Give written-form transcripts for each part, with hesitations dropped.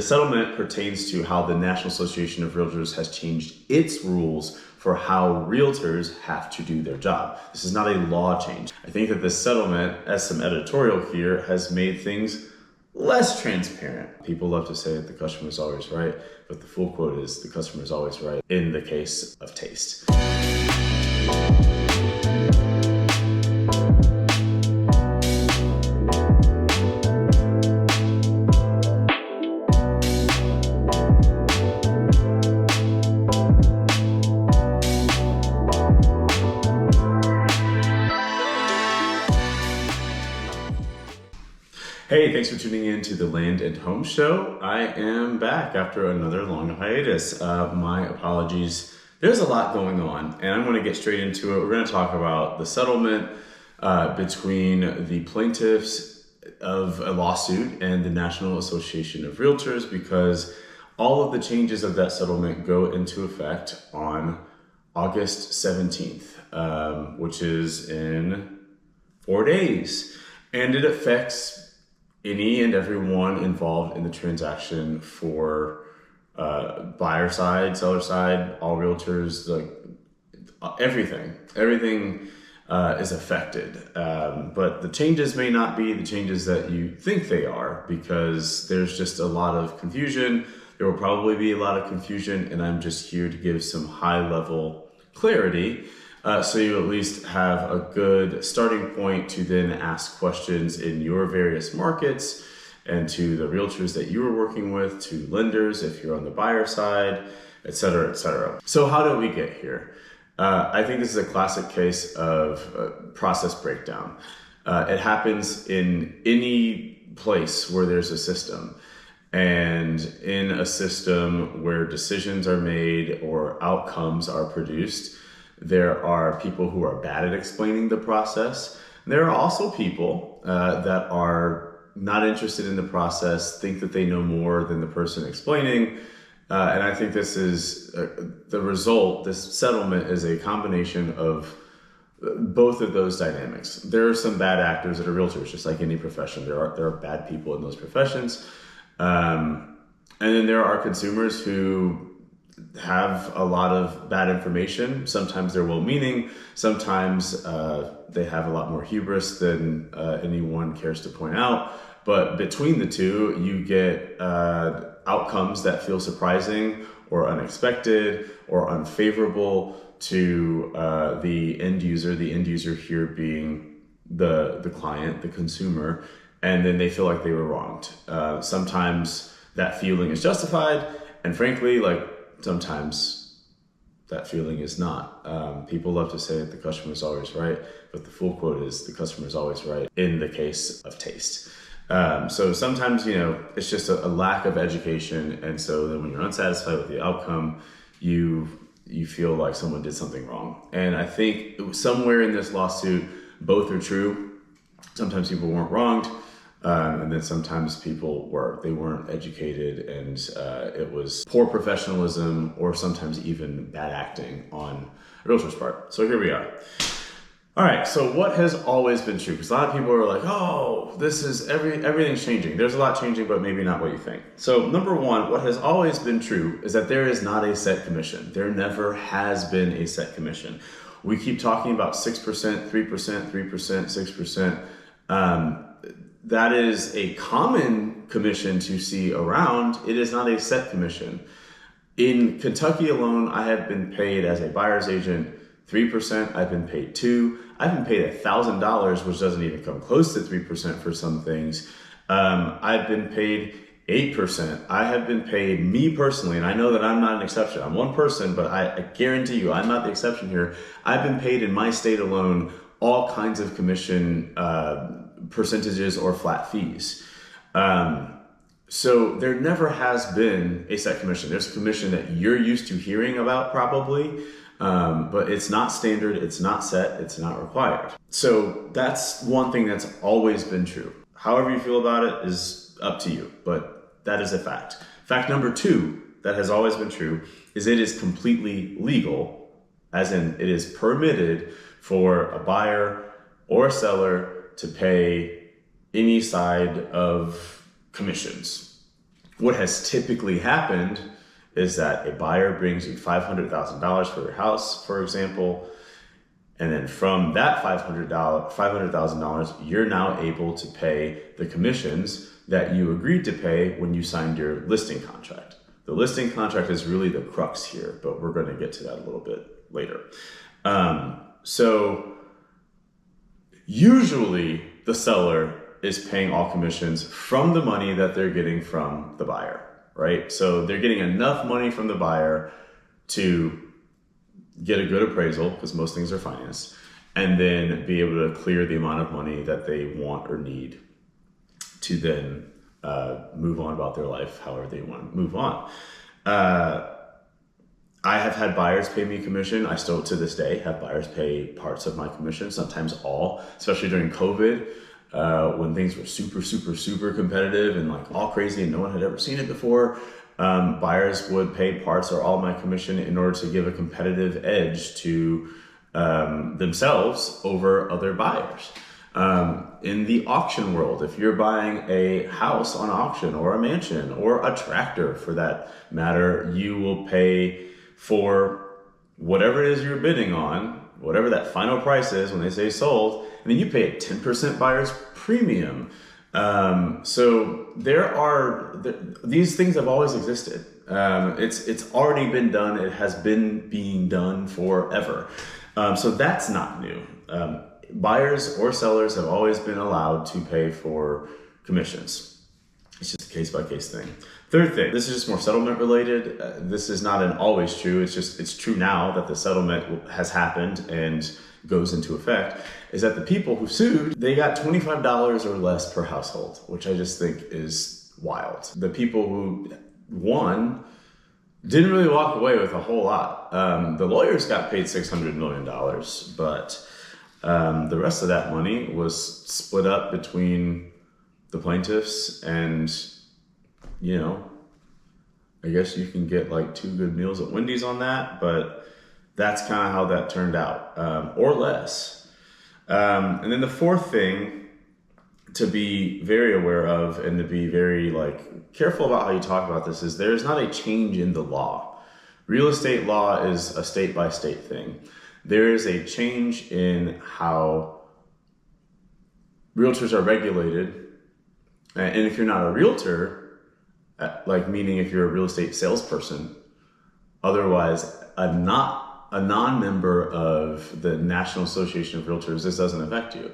The settlement pertains to how the National Association of Realtors has changed its rules for how realtors have to do their job. This is not a law change. I think that this settlement, as some editorial here, has made things less transparent. People love to say that the customer is always right, but the full quote is the customer is always right in the case of taste. Hey, thanks for tuning in to the Land and Home Show. I am back after another long hiatus. My apologies. There's a lot going on, and I'm going to get straight into it. We're going to talk about the settlement between the plaintiffs of a lawsuit and the National Association of Realtors, because all of the changes of that settlement go into effect on August 17th, which is in 4 days. And it affects any and everyone involved in the transaction for buyer side, seller side, all realtors, everything is affected. But the changes may not be the changes that you think they are, because there's just a lot of confusion. There will probably be a lot of confusion, and I'm just here to give some high level clarity. So you at least have a good starting point to then ask questions in your various markets and to the realtors that you are working with, to lenders if you're on the buyer side, et cetera, et cetera. So how did we get here? I think this is a classic case of process breakdown. It happens in any place where there's a system. And in a system where decisions are made or outcomes are produced, there are people who are bad at explaining the process. There are also people that are not interested in the process, think that they know more than the person explaining. And I think this is the result. This settlement is a combination of both of those dynamics. There are some bad actors that are realtors, just like any profession. There are bad people in those professions. And then there are consumers who have a lot of bad information. Sometimes they're well-meaning. Sometimes they have a lot more hubris than anyone cares to point out. But between the two, you get outcomes that feel surprising or unexpected or unfavorable to the end user here being the client, the consumer, and then they feel like they were wronged. Sometimes that feeling is justified, and frankly, sometimes that feeling is not. People love to say that the customer is always right, but the full quote is the customer is always right in the case of taste. So sometimes, it's just a lack of education. And so then when you're unsatisfied with the outcome, you feel like someone did something wrong. And I think it was somewhere in this lawsuit, both are true. Sometimes people weren't wronged. And then sometimes people weren't educated, and it was poor professionalism or sometimes even bad acting on a realtor's part. So here we are. All right, so what has always been true? Because a lot of people are like, oh, this is everything's changing. There's a lot changing, but maybe not what you think. So number one, what has always been true is that there is not a set commission. There never has been a set commission. We keep talking about 6%, 3%, 3%, 6%. That is a common commission to see around. It is not a set commission. In Kentucky alone, I have been paid as a buyer's agent 3%. I've been paid 2%. I've been paid $1,000, which doesn't even come close to 3% for some things. I've been paid 8%. I have been paid, me personally, and I know that I'm not an exception. I'm one person, but I guarantee you I'm not the exception here. I've been paid in my state alone all kinds of commission percentages or flat fees. So there never has been a set commission. There's a commission that you're used to hearing about probably, but it's not standard, it's not set, it's not required. So that's one thing that's always been true. However you feel about it is up to you, but that is a fact. Fact number two that has always been true is it is completely legal, as in it is permitted for a buyer or a seller to pay any side of commissions. What has typically happened is that a buyer brings you $500,000 for your house, for example, and then from that $500,000, you're now able to pay the commissions that you agreed to pay when you signed your listing contract. The listing contract is really the crux here, but we're going to get to that a little bit later. So usually the seller is paying all commissions from the money that they're getting from the buyer, right? So they're getting enough money from the buyer to get a good appraisal, because most things are financed, and then be able to clear the amount of money that they want or need to then move on about their life however they want to move on. I have had buyers pay me commission. I still, to this day, have buyers pay parts of my commission, sometimes all, especially during COVID, when things were super competitive and like all crazy and no one had ever seen it before. Buyers would pay parts or all my commission in order to give a competitive edge to themselves over other buyers. In the auction world, if you're buying a house on auction or a mansion or a tractor for that matter, you will pay for whatever it is you're bidding on, whatever that final price is when they say sold, and then you pay a 10% buyer's premium. So these things have always existed. It's already been done. It has been being done forever. So that's not new. Buyers or sellers have always been allowed to pay for commissions. It's just a case-by-case thing. Third thing, this is just more settlement related. This is not an always true. It's true now that the settlement has happened and goes into effect, is that the people who sued, they got $25 or less per household, which I just think is wild. The people who won didn't really walk away with a whole lot. The lawyers got paid $600 million, but the rest of that money was split up between the plaintiffs, and I guess you can get like 2 good meals at Wendy's on that, but that's kind of how that turned out, or less. And then the fourth thing to be very aware of and to be very careful about how you talk about this is there's not a change in the law. Real estate law is a state-by-state thing. There is a change in how realtors are regulated. And if you're not a realtor, meaning if you're a real estate salesperson, otherwise a non-member of the National Association of Realtors, this doesn't affect you.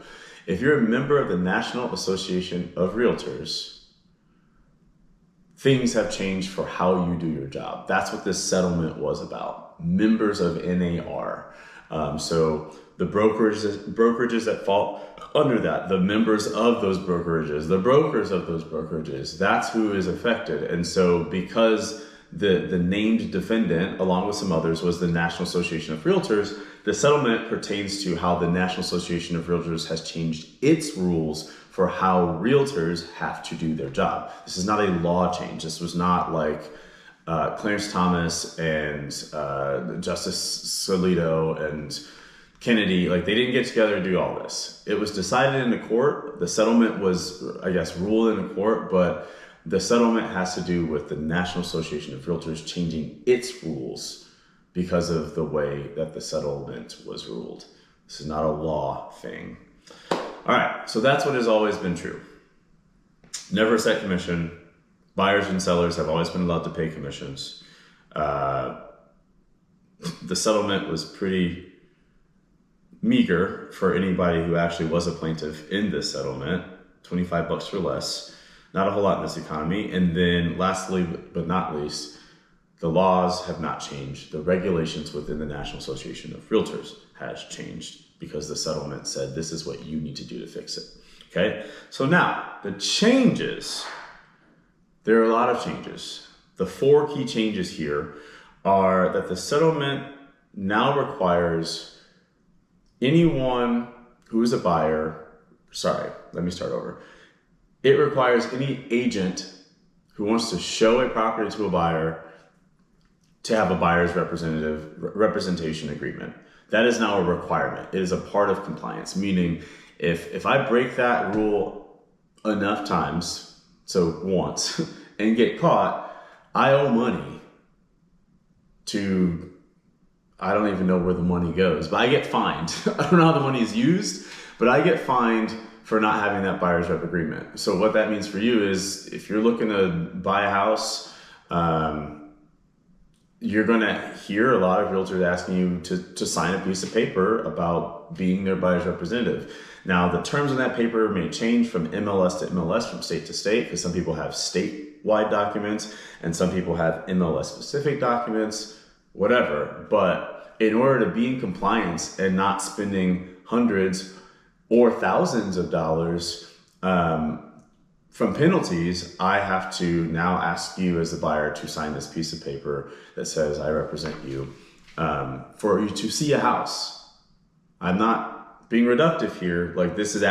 If you're a member of the National Association of Realtors, things have changed for how you do your job. That's what this settlement was about. Members of NAR. So the brokerages that fall under that, the members of those brokerages, the brokers of those brokerages, that's who is affected. And so because the named defendant, along with some others, was the National Association of Realtors, the settlement pertains to how the National Association of Realtors has changed its rules for how realtors have to do their job. This is not a law change. This was not like Clarence Thomas and Justice Alito and Kennedy, they didn't get together and do all this. It was decided in the court. The settlement was, ruled in the court, but the settlement has to do with the National Association of Realtors changing its rules because of the way that the settlement was ruled. This is not a law thing. All right, so that's what has always been true. Never a set commission. Buyers and sellers have always been allowed to pay commissions. The settlement was pretty meager for anybody who actually was a plaintiff in this settlement, $25 or less. Not a whole lot in this economy. And then lastly, but not least, the laws have not changed. The regulations within the National Association of Realtors has changed because the settlement said this is what you need to do to fix it. Okay, so now the changes, there are a lot of changes. The 4 key changes here are that the settlement now requires anyone who is a buyer, it requires any agent who wants to show a property to a buyer to have a buyer's representation agreement. That is now a requirement. It is a part of compliance, meaning if I break that rule enough times, so once, and get caught, I owe money to, I don't even know where the money goes, but I get fined. I don't know how the money is used, but I get fined for not having that buyer's rep agreement. So what that means for you is if you're looking to buy a house, you're going to hear a lot of realtors asking you to sign a piece of paper about being their buyer's representative. Now, the terms of that paper may change from MLS to MLS, from state to state, because some people have statewide documents and some people have MLS specific documents, whatever. But in order to be in compliance and not spending hundreds or thousands of dollars from penalties, I have to now ask you as the buyer to sign this piece of paper that says I represent you for you to see a house. I'm not being reductive here. Like this is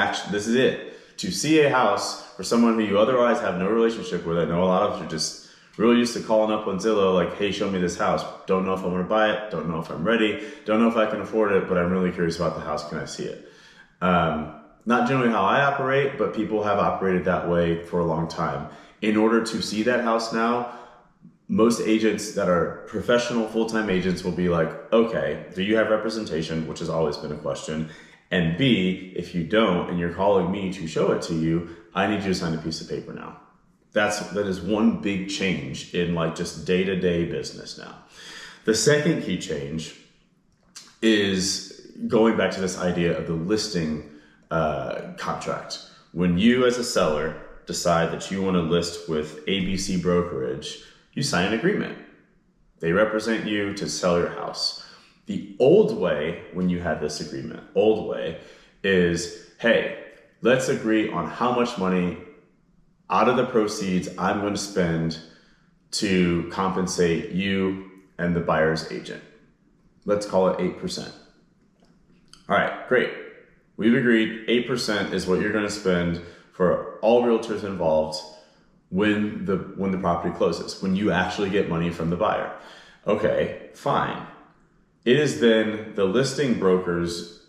it. To see a house for someone who you otherwise have no relationship with. I know a lot of you are just really used to calling up on Zillow like, hey, show me this house. Don't know if I want to buy it. Don't know if I'm ready. Don't know if I can afford it, but I'm really curious about the house. Can I see it? Not generally how I operate, but people have operated that way for a long time. In order to see that house now, most agents that are professional full-time agents will be like, okay, do you have representation? Which has always been a question. And B, if you don't, and you're calling me to show it to you, I need you to sign a piece of paper now. That is one big change in like just day-to-day business now. The second key change is going back to this idea of the listing contract. When you as a seller decide that you want to list with ABC brokerage, you sign an agreement. They represent you to sell your house. The old way, when you had this agreement, is, hey, let's agree on how much money out of the proceeds I'm going to spend to compensate you and the buyer's agent. Let's call it 8%. All right, great. We've agreed 8% is what you're going to spend for all realtors involved when the property closes, when you actually get money from the buyer. Okay, fine. It is then the listing broker's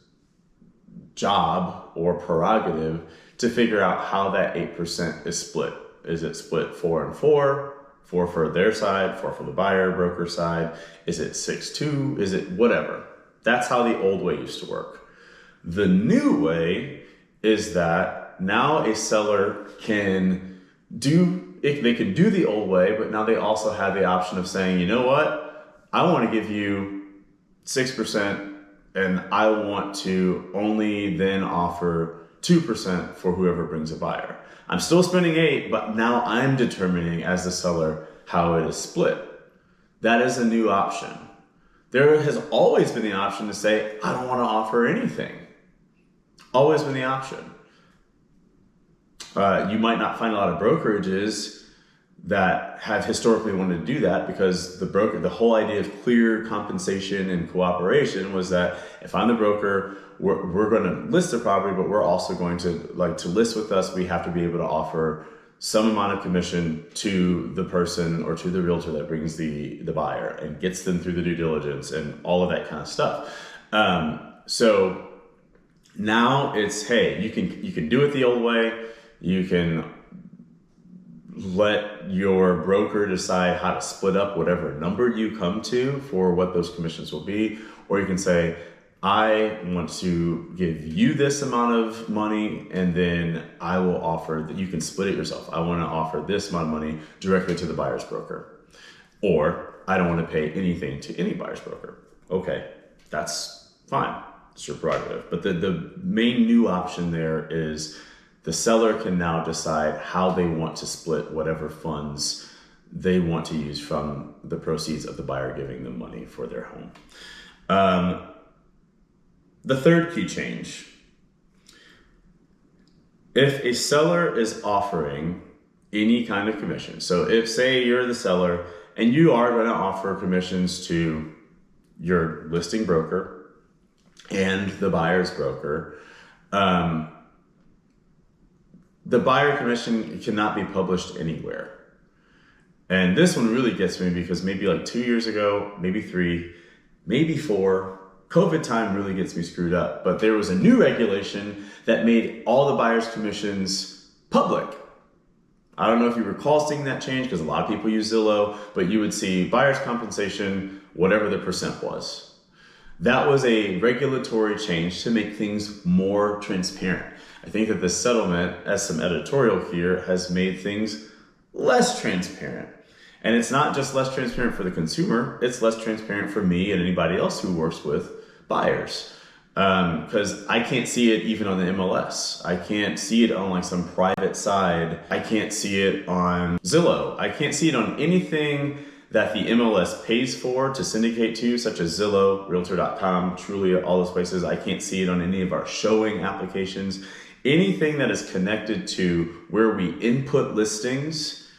job or prerogative to figure out how that 8% is split. Is it split 4 and 4? 4 for their side, 4 for the buyer broker side? Is it 6-2? Is it whatever? That's how the old way used to work. The new way is that now a seller can do the old way, but now they also have the option of saying, you know what? I want to give you 6% and I want to only then offer 2% for whoever brings a buyer. I'm still spending 8, but now I'm determining as the seller how it is split. That is a new option. There has always been the option to say, I don't want to offer anything. Always been the option. You might not find a lot of brokerages that have historically wanted to do that because the whole idea of clear compensation and cooperation was that if I'm the broker, we're going to list the property, but we're also going to to list with us. We have to be able to offer some amount of commission to the person or to the realtor that brings the buyer and gets them through the due diligence and all of that kind of stuff. So now it's, hey, you can do it the old way. You can let your broker decide how to split up whatever number you come to for what those commissions will be. Or you can say, I want to give you this amount of money and then I will offer that you can split it yourself. I want to offer this amount of money directly to the buyer's broker. Or I don't want to pay anything to any buyer's broker. Okay, that's fine. It's your prerogative. But the main new option there is the seller can now decide how they want to split whatever funds they want to use from the proceeds of the buyer giving them money for their home. The third key change. If a seller is offering any kind of commission, so if say you're the seller and you are going to offer commissions to your listing broker and the buyer's broker, the buyer commission cannot be published anywhere. And this one really gets me because maybe like 2 years ago, maybe 3, maybe 4, COVID time really gets me screwed up. But there was a new regulation that made all the buyer's commissions public. I don't know if you recall seeing that change because a lot of people use Zillow, but you would see buyer's compensation, whatever the percent was. That was a regulatory change to make things more transparent. I think that the settlement, as some editorial here, has made things less transparent. And it's not just less transparent for the consumer, it's less transparent for me and anybody else who works with buyers. Because I can't see it even on the MLS. I can't see it on like some private side. I can't see it on Zillow. I can't see it on anything that the MLS pays for to syndicate to, such as Zillow, Realtor.com, Trulia, all those places. I can't see it on any of our showing applications. Anything that is connected to where we input listings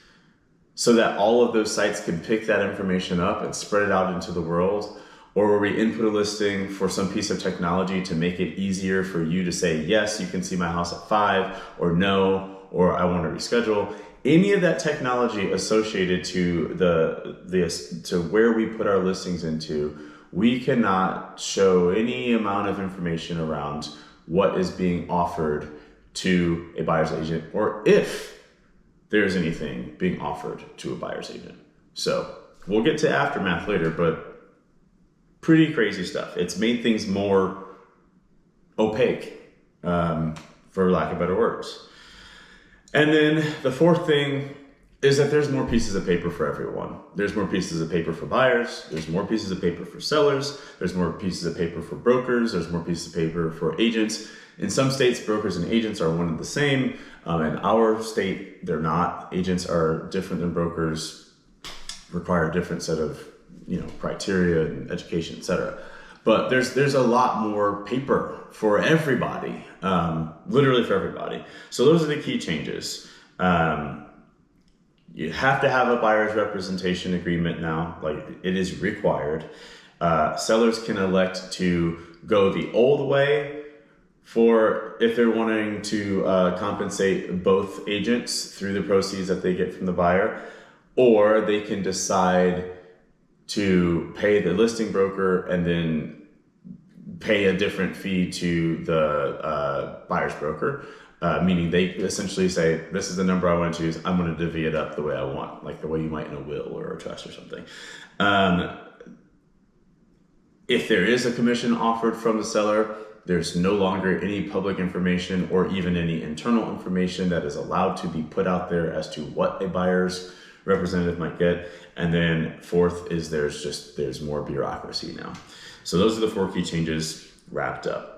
so that all of those sites can pick that information up and spread it out into the world, or where we input a listing for some piece of technology to make it easier for you to say, yes, you can see my house at 5, or no, or I want to reschedule. Any of that technology associated to to where we put our listings into, we cannot show any amount of information around what is being offered to a buyer's agent, or if there's anything being offered to a buyer's agent. So we'll get to aftermath later, but pretty crazy stuff. It's made things more opaque, for lack of better words. And then the fourth thing is that there's more pieces of paper for everyone. There's more pieces of paper for buyers. There's more pieces of paper for sellers. There's more pieces of paper for brokers. There's more pieces of paper for agents. In some states, brokers and agents are one and the same. In our state, they're not. Agents are different than brokers, require a different set of criteria and education, etc. But there's a lot more paper for everybody, literally for everybody. So those are the key changes. You have to have a buyer's representation agreement now, like it is required. Sellers can elect to go the old way for if they're wanting to compensate both agents through the proceeds that they get from the buyer, or they can decide to pay the listing broker and then pay a different fee to the buyer's broker, meaning they essentially say, this is the number I want to choose, I'm going to divvy it up the way I want, like the way you might in a will or a trust or something. If there is a commission offered from the seller, there's no longer any public information or even any internal information that is allowed to be put out there as to what a buyer's representative might get. And then fourth is there's more bureaucracy now. So those are the 4 key changes wrapped up.